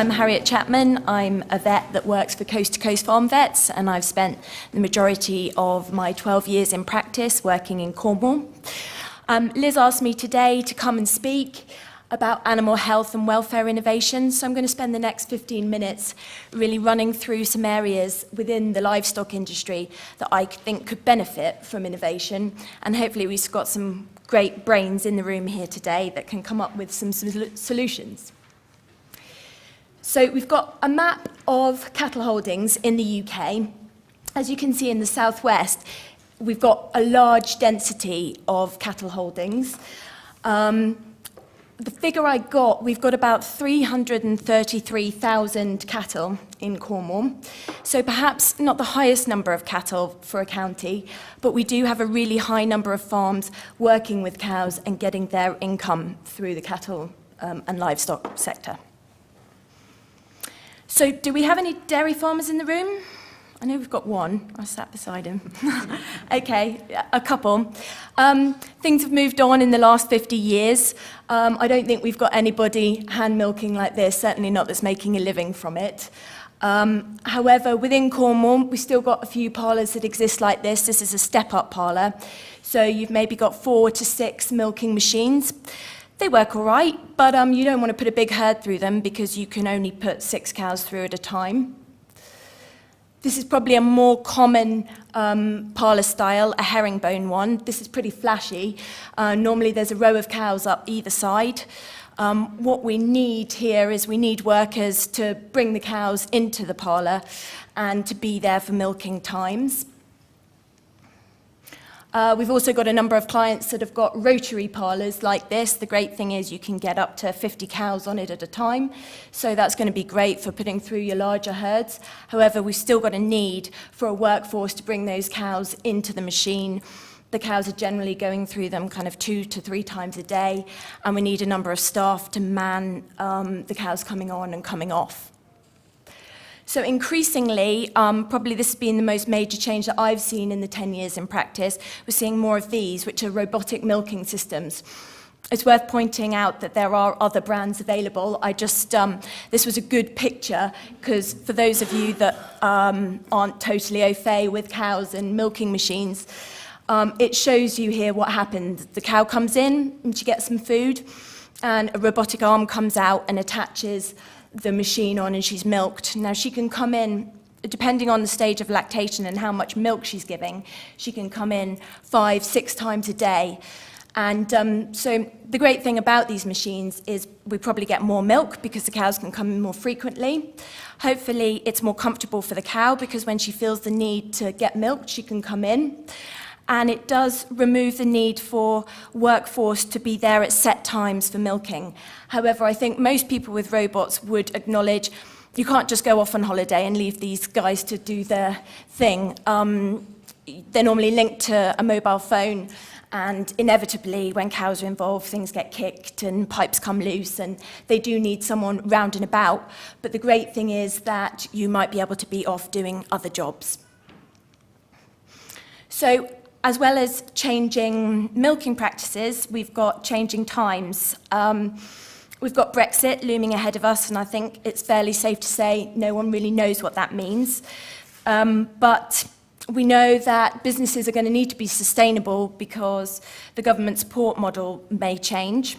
I'm Harriet Chapman. I'm a vet that works for Coast to Coast Farm Vets, and I've spent the majority of my 12 years in practice working in Cornwall. Liz asked me today to come and speak about animal health and welfare innovation, so I'm going to spend the next 15 minutes really running through some areas within the livestock industry that I think could benefit from innovation, and hopefully we've got some great brains in the room here today that can come up with some solutions. So we've got a map of cattle holdings in the UK. As you can see in the southwest, we've got a large density of cattle holdings. The figure I got, we've got about 333,000 cattle in Cornwall. So perhaps not the highest number of cattle for a county, but we do have a really high number of farms working with cows and getting their income through the cattle and livestock sector. So do we have any dairy farmers in the room? I know we've got one. I sat beside him. Okay, a couple. Things have moved on in the last 50 years. I don't think we've got anybody hand milking like this, certainly not that's making a living from it. However, within Cornwall, we've still got a few parlours that exist like this. This is a step-up parlour. So you've maybe got 4 to 6 milking machines. They work all right, but you don't want to put a big herd through them because you can only put 6 cows through at a time. This is probably a more common parlour style, a herringbone one. This is pretty flashy. Normally there's a row of cows up either side. What we need here is we need workers to bring the cows into the parlour and to be there for milking times. We've also got a number of clients that have got rotary parlours like this. The great thing is you can get up to 50 cows on it at a time, so that's going to be great for putting through your larger herds. However, we've still got a need for a workforce to bring those cows into the machine. The cows are generally going through them kind of 2 to 3 times a day, and we need a number of staff to man the cows coming on and coming off. So increasingly, probably this has been the most major change that I've seen in the 10 years in practice. We're seeing more of these, which are robotic milking systems. It's worth pointing out that there are other brands available. This was a good picture, because for those of you that aren't totally au fait with cows and milking machines, it shows you here what happened. The cow comes in and she gets some food, and a robotic arm comes out and attaches the machine on, and she's milked. Now she can come in, depending on the stage of lactation and how much milk she's giving, she can come in 5, 6 times a day. And so the great thing about these machines is we probably get more milk because the cows can come in more frequently. Hopefully it's more comfortable for the cow because when she feels the need to get milked, she can come in. And it does remove the need for workforce to be there at set times for milking. However, I think most people with robots would acknowledge you can't just go off on holiday and leave these guys to do their thing. They're normally linked to a mobile phone, and inevitably, when cows are involved, things get kicked and pipes come loose, and they do need someone round and about. But the great thing is that you might be able to be off doing other jobs. So, as well as changing milking practices, we've got changing times. We've got Brexit looming ahead of us, and I think it's fairly safe to say no one really knows what that means. But we know that businesses are going to need to be sustainable because the government support model may change.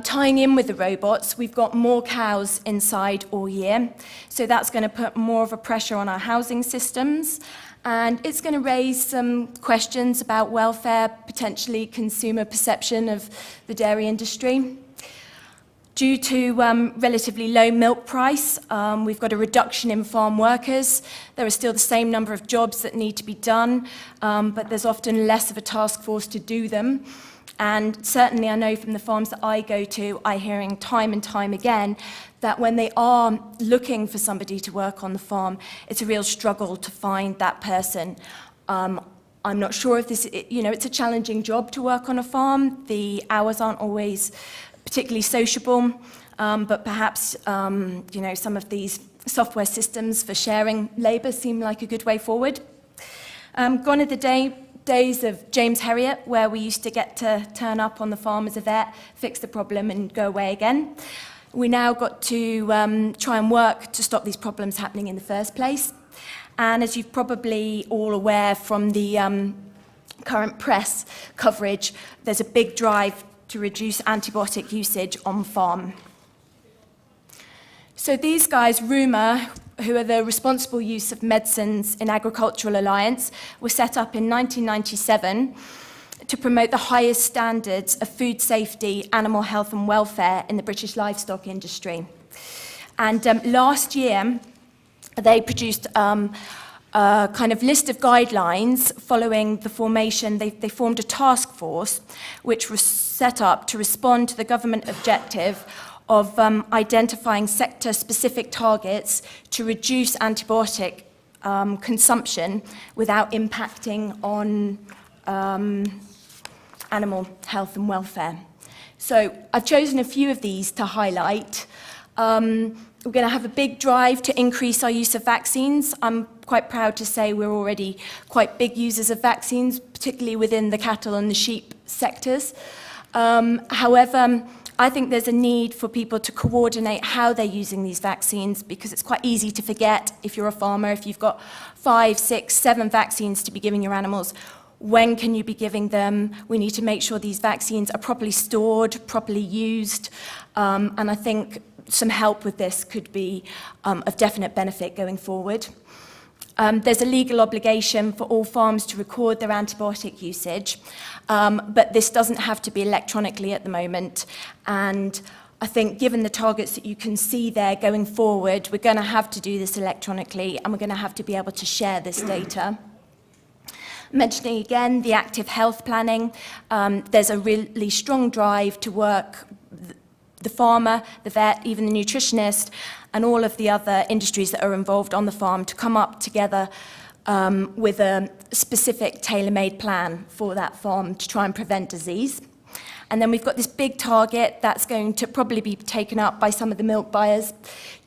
Tying in with the robots, we've got more cows inside all year, so that's going to put more of a pressure on our housing systems. And it's going to raise some questions about welfare, potentially consumer perception of the dairy industry. Due to relatively low milk price, we've got a reduction in farm workers. There are still the same number of jobs that need to be done, but there's often less of a task force to do them. And certainly I know from the farms that I go to, I'm hearing time and time again that when they are looking for somebody to work on the farm, it's a real struggle to find that person. I'm not sure if this, it's a challenging job to work on a farm. The hours aren't always particularly sociable, but perhaps, some of these software systems for sharing labour seem like a good way forward. Gone are the days of James Harriet, where we used to get to turn up on the farm as a vet, fix the problem and go away again. We now got to try and work to stop these problems happening in the first place. And as you're probably all aware from the current press coverage, there's a big drive to reduce antibiotic usage on farm. So these guys, RUMA, who are the Responsible Use of Medicines in Agricultural Alliance, were set up in 1997 to promote the highest standards of food safety, animal health and welfare in the British livestock industry. And last year, they produced a kind of list of guidelines following the formation. They formed a task force which was set up to respond to the government objective of identifying sector-specific targets to reduce antibiotic consumption without impacting on animal health and welfare. So I've chosen a few of these to highlight. We're going to have a big drive to increase our use of vaccines. I'm quite proud to say we're already quite big users of vaccines, particularly within the cattle and the sheep sectors. However, I think there's a need for people to coordinate how they're using these vaccines, because it's quite easy to forget if you're a farmer, if you've got 5, 6, 7 vaccines to be giving your animals, when can you be giving them? We need to make sure these vaccines are properly stored, properly used, and I think some help with this could be of definite benefit going forward. There's a legal obligation for all farms to record their antibiotic usage, but this doesn't have to be electronically at the moment. And I think given the targets that you can see there going forward, we're going to have to do this electronically, and we're going to have to be able to share this data. Mentioning again the active health planning, there's a really strong drive to work the farmer, the vet, even the nutritionist, and all of the other industries that are involved on the farm to come up together with a specific tailor-made plan for that farm to try and prevent disease. And then we've got this big target that's going to probably be taken up by some of the milk buyers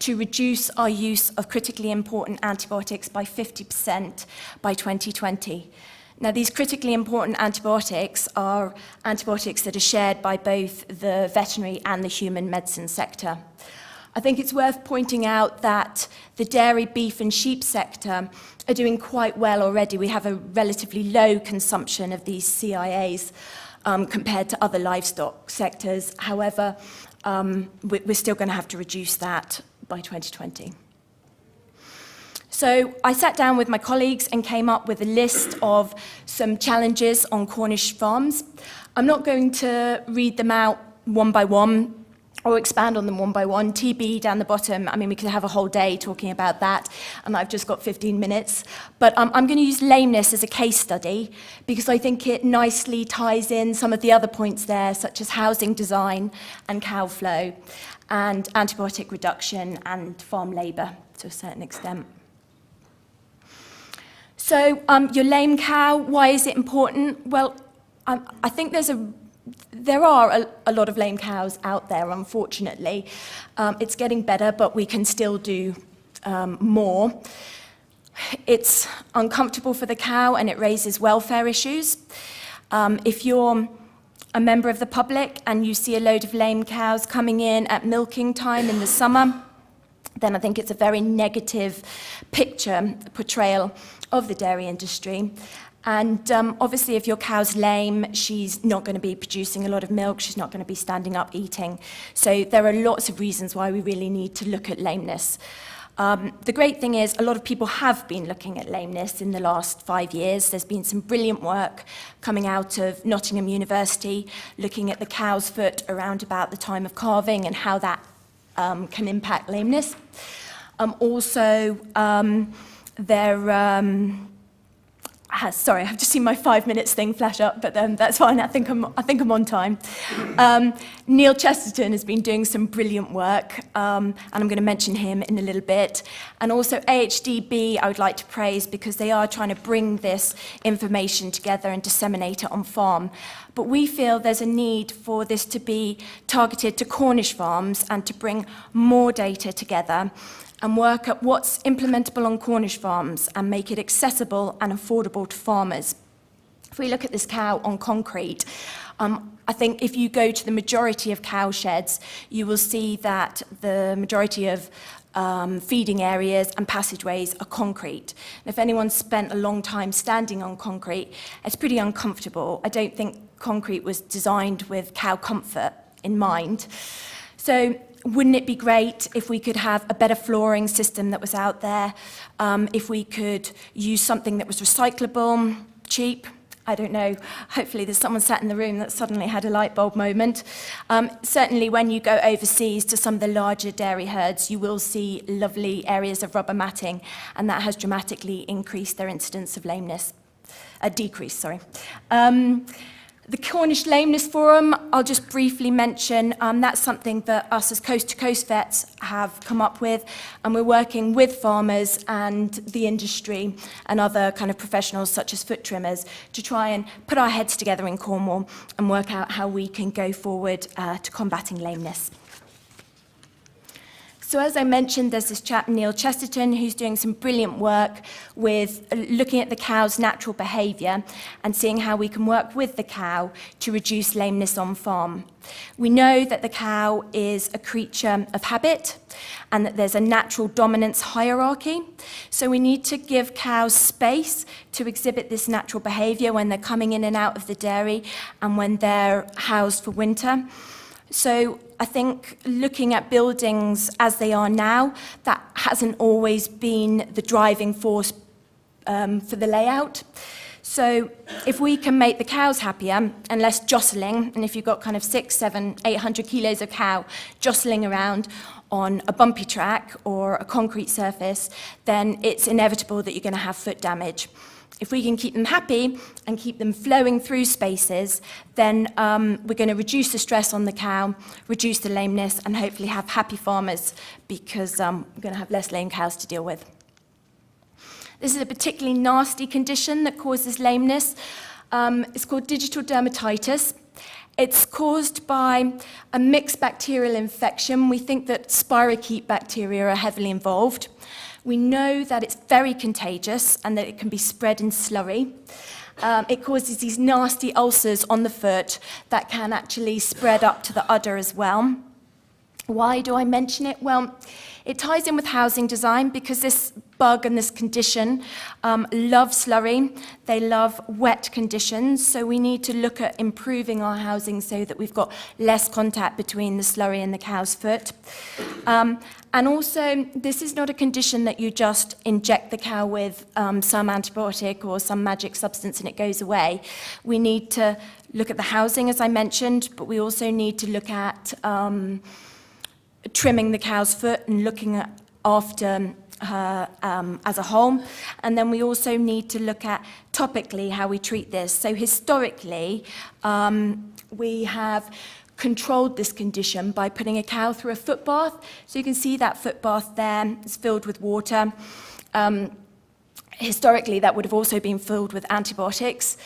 to reduce our use of critically important antibiotics by 50% by 2020. Now, these critically important antibiotics are antibiotics that are shared by both the veterinary and the human medicine sector. I think it's worth pointing out that the dairy, beef and sheep sector are doing quite well already. We have a relatively low consumption of these CIAs compared to other livestock sectors. However, we're still going to have to reduce that by 2020. So I sat down with my colleagues and came up with a list of some challenges on Cornish farms. I'm not going to read them out one by one or expand on them one by one. TB down the bottom, I mean, we could have a whole day talking about that, and I've just got 15 minutes. But I'm going to use lameness as a case study because I think it nicely ties in some of the other points there, such as housing design and cow flow, and antibiotic reduction and farm labour to a certain extent. So your lame cow, why is it important? Well, I think there are a lot of lame cows out there, unfortunately. It's getting better, but we can still do more. It's uncomfortable for the cow and it raises welfare issues. If you're a member of the public and you see a load of lame cows coming in at milking time in the summer, then I think it's a very negative portrayal of the dairy industry. And obviously, if your cow's lame, she's not going to be producing a lot of milk, she's not going to be standing up eating. So there are lots of reasons why we really need to look at lameness. The great thing is a lot of people have been looking at lameness in the last 5 years. There's been some brilliant work coming out of Nottingham University, looking at the cow's foot around about the time of calving and how that can impact lameness. Sorry, I've just seen my 5 minutes thing flash up, but that's fine. I think I'm on time. Neil Chesterton has been doing some brilliant work, and I'm going to mention him in a little bit. And also AHDB, I would like to praise because they are trying to bring this information together and disseminate it on farm. But we feel there's a need for this to be targeted to Cornish farms and to bring more data together and work at what's implementable on Cornish farms and make it accessible and affordable to farmers. If we look at this cow on concrete, I I think if you go to the majority of cow sheds, you will see that the majority of feeding areas and passageways are concrete. And if anyone's spent a long time standing on concrete, it's pretty uncomfortable. I don't think concrete was designed with cow comfort in mind. So wouldn't it be great if we could have a better flooring system that was out there, if we could use something that was recyclable, cheap? I don't know, hopefully there's someone sat in the room that suddenly had a light bulb moment. Certainly when you go overseas to some of the larger dairy herds, you will see lovely areas of rubber matting, and that has dramatically increased their incidence of lameness, decreased, sorry. The Cornish Lameness Forum, I'll just briefly mention, that's something that us as coast-to-coast vets have come up with, and we're working with farmers and the industry and other kind of professionals such as foot trimmers to try and put our heads together in Cornwall and work out how we can go forward to combating lameness. So as I mentioned, there's this chap, Neil Chesterton, who's doing some brilliant work with looking at the cow's natural behaviour and seeing how we can work with the cow to reduce lameness on farm. We know that the cow is a creature of habit and that there's a natural dominance hierarchy. So we need to give cows space to exhibit this natural behaviour when they're coming in and out of the dairy and when they're housed for winter. So I think looking at buildings as they are now, that hasn't always been the driving force for the layout. So if we can make the cows happier and less jostling, and if you've got kind of 600, 700, 800 kilos of cow jostling around on a bumpy track or a concrete surface, then it's inevitable that you're going to have foot damage. If we can keep them happy and keep them flowing through spaces, then we're going to reduce the stress on the cow, reduce the lameness, and hopefully have happy farmers because we're going to have less lame cows to deal with. This is a particularly nasty condition that causes lameness. It's called digital dermatitis. It's caused by a mixed bacterial infection. We think that spirochete bacteria are heavily involved. We know that it's very contagious and that it can be spread in slurry. It causes these nasty ulcers on the foot that can actually spread up to the udder as well. Why do I mention it? Well, it ties in with housing design because this bug and this condition love slurry. They love wet conditions, so we need to look at improving our housing so that we've got less contact between the slurry and the cow's foot. And also, this is not a condition that you just inject the cow with some antibiotic or some magic substance and it goes away. We need to look at the housing, as I mentioned, but we also need to look at trimming the cow's foot and looking at after her as a whole. And then we also need to look at topically how we treat this. So historically, we have controlled this condition by putting a cow through a foot bath. So you can see that foot bath there is filled with water. Historically, that would have also been filled with antibiotics.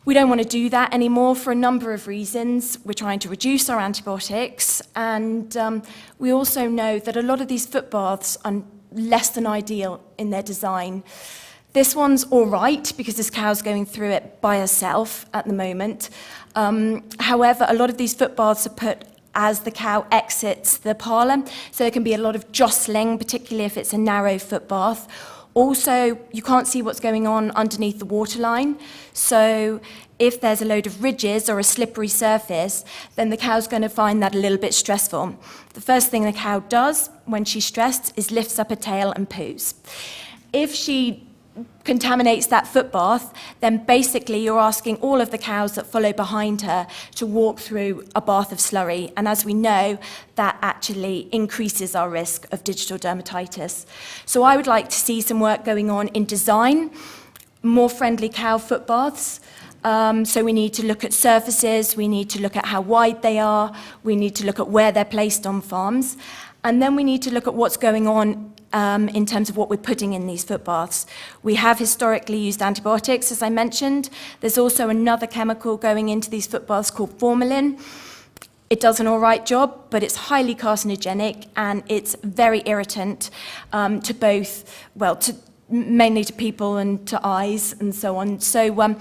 We don't want to do that anymore for a number of reasons. We're trying to reduce our antibiotics, and we also know that a lot of these foot baths are less than ideal in their design. This one's all right because this cow's going through it by herself at the moment. However, a lot of these foot baths are put as the cow exits the parlour, so there can be a lot of jostling, particularly if it's a narrow foot bath. Also, you can't see what's going on underneath the waterline, so if there's a load of ridges or a slippery surface, then the cow's going to find that a little bit stressful. The first thing the cow does when she's stressed is lifts up her tail and poos. If she contaminates that foot bath, then basically you're asking all of the cows that follow behind her to walk through a bath of slurry. And as we know, that actually increases our risk of digital dermatitis. So I would like to see some work going on in design, more friendly cow foot baths. So we need to look at surfaces, we need to look at how wide they are, we need to look at where they're placed on farms, and then we need to look at what's going on in terms of what we're putting in these foot baths. We have historically used antibiotics, as I mentioned. There's also another chemical going into these foot baths called formalin. It does an all right job, but it's highly carcinogenic and it's very irritant to both, well, mainly to people and to eyes and so on. So you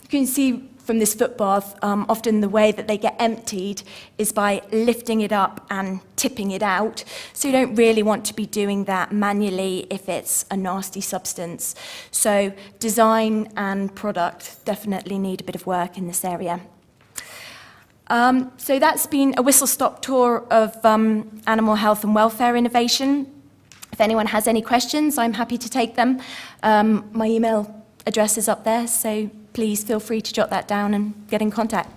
can see from this foot bath, often the way that they get emptied is by lifting it up and tipping it out. So you don't really want to be doing that manually if it's a nasty substance. So design and product definitely need a bit of work in this area. So that's been a whistle-stop tour of animal health and welfare innovation. If anyone has any questions, I'm happy to take them. My email address is up there, so please feel free to jot that down and get in contact.